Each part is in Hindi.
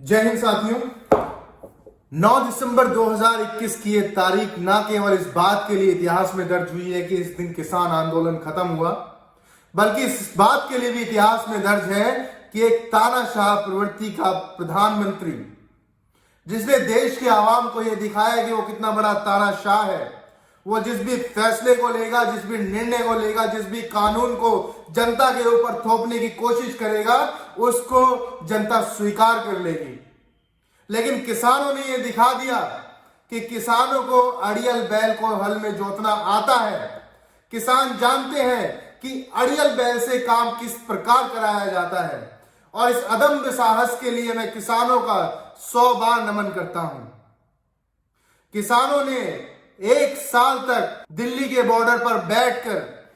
जय हिंद साथियों। 9 दिसंबर 2021 की ये तारीख न केवल इस बात के लिए इतिहास में दर्ज हुई है कि इस दिन किसान आंदोलन खत्म हुआ, बल्कि इस बात के लिए भी इतिहास में दर्ज है कि एक तानाशाह प्रवृत्ति का प्रधानमंत्री, जिसने देश के आवाम को यह दिखाया कि वो कितना बड़ा तानाशाह है, वो जिस भी फैसले को लेगा, जिस भी निर्णय को लेगा, जिस भी कानून को जनता के ऊपर थोपने की कोशिश करेगा, उसको जनता स्वीकार कर लेगी। लेकिन किसानों ने यह दिखा दिया कि किसानों को अड़ियल बैल को हल में जोतना आता है। किसान जानते हैं कि अड़ियल बैल से काम किस प्रकार कराया जाता है, और इस अदम्य साहस के लिए मैं किसानों का 100 बार नमन करता हूं। किसानों ने 1 साल तक दिल्ली के बॉर्डर पर बैठकर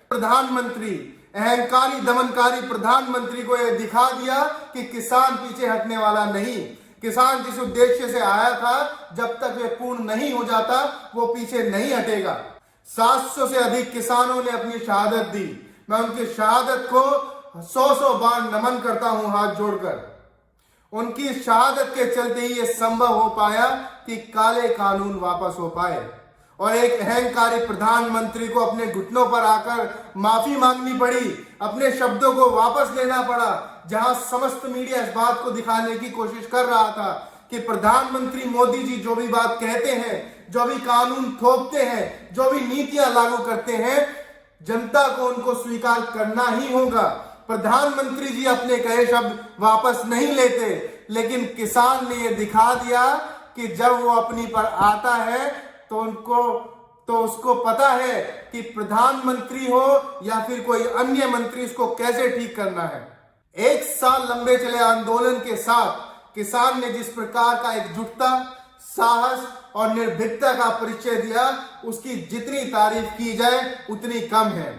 प्रधानमंत्री, अहंकारी दमनकारी प्रधानमंत्री को यह दिखा दिया कि किसान पीछे हटने वाला नहीं। किसान जिस उद्देश्य से आया था, जब तक वे पूर्ण नहीं हो जाता वो पीछे नहीं हटेगा। 700 से अधिक किसानों ने अपनी शहादत दी। मैं उनकी शहादत को 100 बार नमन करता हूं हाथ जोड़कर। उनकी शहादत के चलते ही यह संभव हो पाया कि काले कानून वापस हो पाए और एक अहंकारी प्रधानमंत्री को अपने घुटनों पर आकर माफी मांगनी पड़ी, अपने शब्दों को वापस लेना पड़ा। जहां समस्त मीडिया इस बात को दिखाने की कोशिश कर रहा था कि प्रधानमंत्री मोदी जी जो भी बात कहते हैं, जो भी कानून थोपते हैं, जो भी नीतियां लागू करते हैं, जनता को उनको स्वीकार करना ही होगा। प्रधानमंत्री जी अपने कहे शब्द वापस नहीं लेते, लेकिन किसान ने यह दिखा दिया कि जब वो अपनी पर आता है तो उसको पता है कि प्रधानमंत्री हो या फिर कोई अन्य मंत्री उसको कैसे ठीक करना है। 1 साल लंबे चले आंदोलन के साथ किसान ने जिस प्रकार का एकजुटता, साहस और निर्भीकता का परिचय दिया, उसकी जितनी तारीफ की जाए उतनी कम है।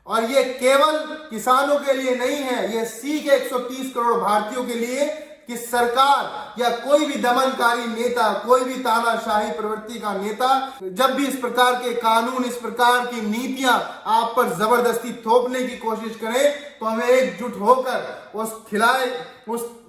और ये केवल किसानों के लिए नहीं है, यह सीख है 130 करोड़ भारतीयों के लिए कि सरकार या कोई भी दमनकारी नेता, कोई भी तानाशाही प्रवृत्ति का नेता जब भी इस प्रकार के कानून, इस प्रकार की नीतियां आप पर जबरदस्ती थोपने की कोशिश करें, तो हमें एकजुट होकर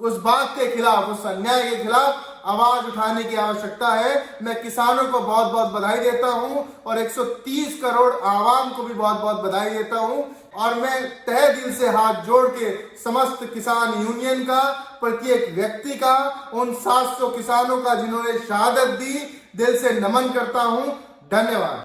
उस बात के खिलाफ, उस अन्याय के खिलाफ आवाज उठाने की आवश्यकता है। मैं किसानों को बहुत बहुत बधाई देता हूं और 130 करोड़ आवाम को भी बहुत बहुत बधाई देता हूं। और मैं तहे दिल से हाथ जोड़ के समस्त किसान यूनियन का, प्रत्येक व्यक्ति का, उन 700 किसानों का जिन्होंने शहादत दी, दिल से नमन करता हूं। धन्यवाद।